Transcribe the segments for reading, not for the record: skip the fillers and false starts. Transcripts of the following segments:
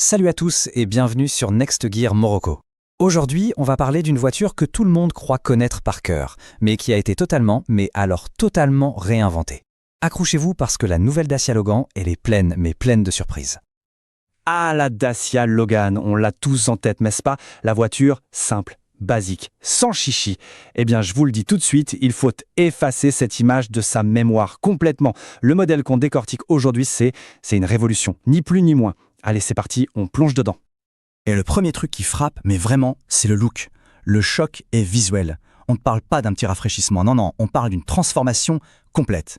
Salut à tous et bienvenue sur Next Gear Morocco. Aujourd'hui, on va parler d'une voiture que tout le monde croit connaître par cœur, mais qui a été totalement réinventée. Accrochez-vous parce que la nouvelle Dacia Logan, elle est pleine, mais pleine de surprises. Ah, la Dacia Logan, on l'a tous en tête, n'est-ce pas? La voiture simple, basique, sans chichi. Eh bien, je vous le dis tout de suite, il faut effacer cette image de sa mémoire complètement. Le modèle qu'on décortique aujourd'hui, c'est une révolution, ni plus ni moins. Allez, c'est parti, on plonge dedans. Et le premier truc qui frappe, mais vraiment, c'est le look. Le choc est visuel. On ne parle pas d'un petit rafraîchissement, non, on parle d'une transformation complète.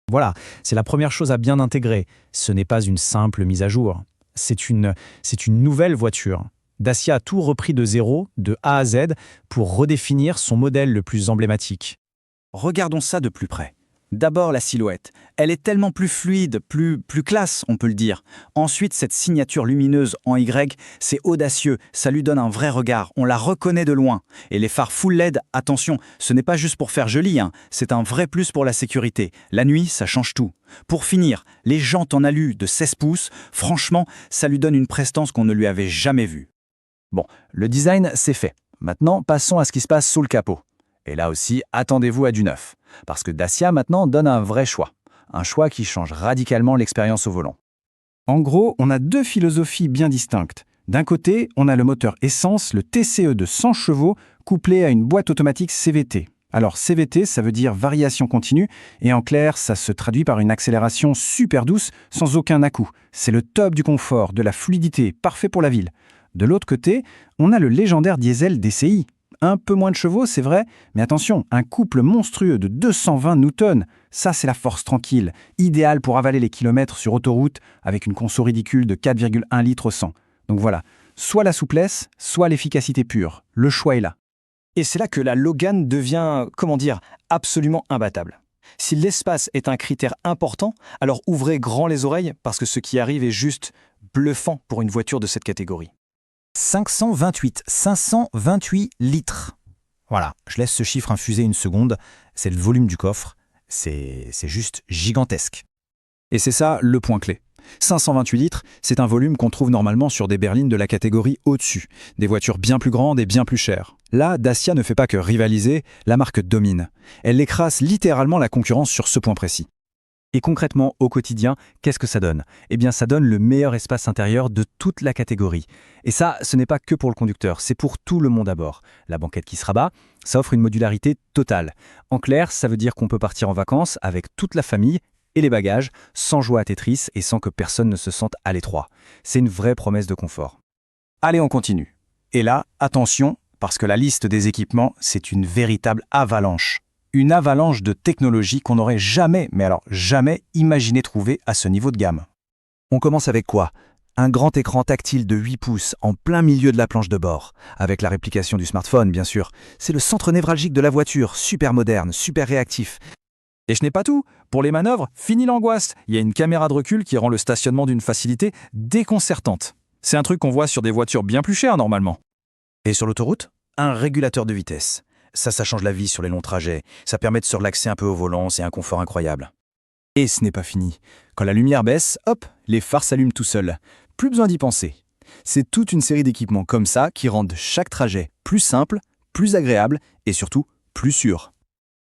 Voilà, c'est la première chose à bien intégrer. Ce n'est pas une simple mise à jour. C'est une nouvelle voiture. Dacia a tout repris de zéro, de A à Z, pour redéfinir son modèle le plus emblématique. Regardons ça de plus près. D'abord la silhouette. Elle est tellement plus fluide, plus classe, on peut le dire. Ensuite, cette signature lumineuse en Y, c'est audacieux, ça lui donne un vrai regard, on la reconnaît de loin. Et les phares full LED, attention, ce n'est pas juste pour faire joli, c'est un vrai plus pour la sécurité. La nuit, ça change tout. Pour finir, les jantes en alu de 16 pouces, franchement, ça lui donne une prestance qu'on ne lui avait jamais vue. Bon, le design, c'est fait. Maintenant, passons à ce qui se passe sous le capot. Et là aussi, attendez-vous à du neuf. Parce que Dacia, maintenant, donne un vrai choix. Un choix qui change radicalement l'expérience au volant. En gros, on a deux philosophies bien distinctes. D'un côté, on a le moteur essence, le TCE de 100 chevaux, couplé à une boîte automatique CVT. Alors CVT, ça veut dire variation continue, et en clair, ça se traduit par une accélération super douce, sans aucun à-coup. C'est le top du confort, de la fluidité, parfait pour la ville. De l'autre côté, on a le légendaire diesel DCI. Un peu moins de chevaux, c'est vrai, mais attention, un couple monstrueux de 220 newtons, ça c'est la force tranquille, idéale pour avaler les kilomètres sur autoroute avec une conso ridicule de 4,1 litres au 100. Donc voilà, soit la souplesse, soit l'efficacité pure. Le choix est là. Et c'est là que la Logan devient, absolument imbattable. Si l'espace est un critère important, alors ouvrez grand les oreilles parce que ce qui arrive est juste bluffant pour une voiture de cette catégorie. 528 litres. Voilà, je laisse ce chiffre infuser une seconde. C'est le volume du coffre. C'est juste gigantesque. Et c'est ça le point clé. 528 litres, c'est un volume qu'on trouve normalement sur des berlines de la catégorie au-dessus, des voitures bien plus grandes et bien plus chères. Là, Dacia ne fait pas que rivaliser, la marque domine. Elle écrase littéralement la concurrence sur ce point précis. Et concrètement, au quotidien, qu'est-ce que ça donne? Eh bien, ça donne le meilleur espace intérieur de toute la catégorie. Et ça, ce n'est pas que pour le conducteur, c'est pour tout le monde à bord. La banquette qui se rabat, ça offre une modularité totale. En clair, ça veut dire qu'on peut partir en vacances avec toute la famille et les bagages, sans jouer à Tetris et sans que personne ne se sente à l'étroit. C'est une vraie promesse de confort. Allez, on continue. Et là, attention, parce que la liste des équipements, c'est une véritable avalanche. Une avalanche de technologies qu'on n'aurait jamais, mais alors jamais, imaginé trouver à ce niveau de gamme. On commence avec quoi? Un grand écran tactile de 8 pouces en plein milieu de la planche de bord, avec la réplication du smartphone bien sûr. C'est le centre névralgique de la voiture, super moderne, super réactif. Et ce n'est pas tout. Pour les manœuvres, fini l'angoisse. Il y a une caméra de recul qui rend le stationnement d'une facilité déconcertante. C'est un truc qu'on voit sur des voitures bien plus chères normalement. Et sur l'autoroute, un régulateur de vitesse. Ça change la vie sur les longs trajets. Ça permet de se relaxer un peu au volant, c'est un confort incroyable. Et ce n'est pas fini. Quand la lumière baisse, hop, les phares s'allument tout seuls. Plus besoin d'y penser. C'est toute une série d'équipements comme ça qui rendent chaque trajet plus simple, plus agréable et surtout plus sûr.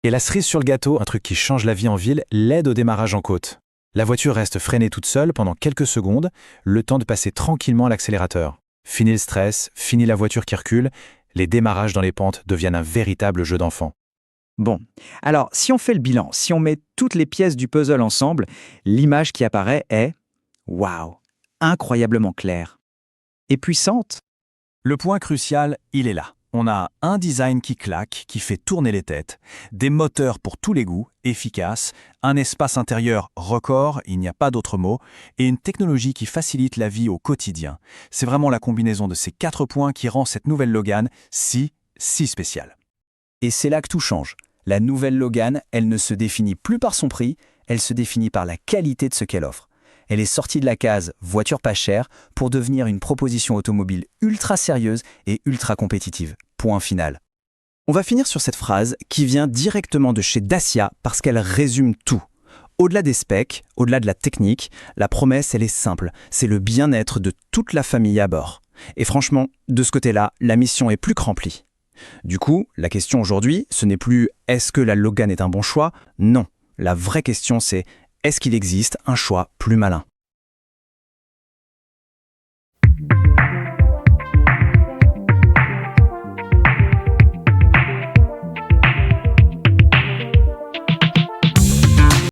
Et la cerise sur le gâteau, un truc qui change la vie en ville, l'aide au démarrage en côte. La voiture reste freinée toute seule pendant quelques secondes, le temps de passer tranquillement à l'accélérateur. Fini le stress, fini la voiture qui recule. Les démarrages dans les pentes deviennent un véritable jeu d'enfant. Bon, alors si on fait le bilan, si on met toutes les pièces du puzzle ensemble, l'image qui apparaît est waouh, incroyablement claire et puissante. Le point crucial, il est là. On a un design qui claque, qui fait tourner les têtes, des moteurs pour tous les goûts, efficaces, un espace intérieur record, il n'y a pas d'autre mot, et une technologie qui facilite la vie au quotidien. C'est vraiment la combinaison de ces 4 points qui rend cette nouvelle Logan si spéciale. Et c'est là que tout change. La nouvelle Logan, elle ne se définit plus par son prix, elle se définit par la qualité de ce qu'elle offre. Elle est sortie de la case voiture pas chère pour devenir une proposition automobile ultra sérieuse et ultra compétitive. Point final. On va finir sur cette phrase qui vient directement de chez Dacia parce qu'elle résume tout. Au-delà des specs, au-delà de la technique, la promesse, elle est simple. C'est le bien-être de toute la famille à bord. Et franchement, de ce côté-là, la mission est plus que remplie. Du coup, la question aujourd'hui, ce n'est plus « est-ce que la Logan est un bon choix ?» Non. La vraie question, c'est « est-ce qu'il existe un choix plus malin ?»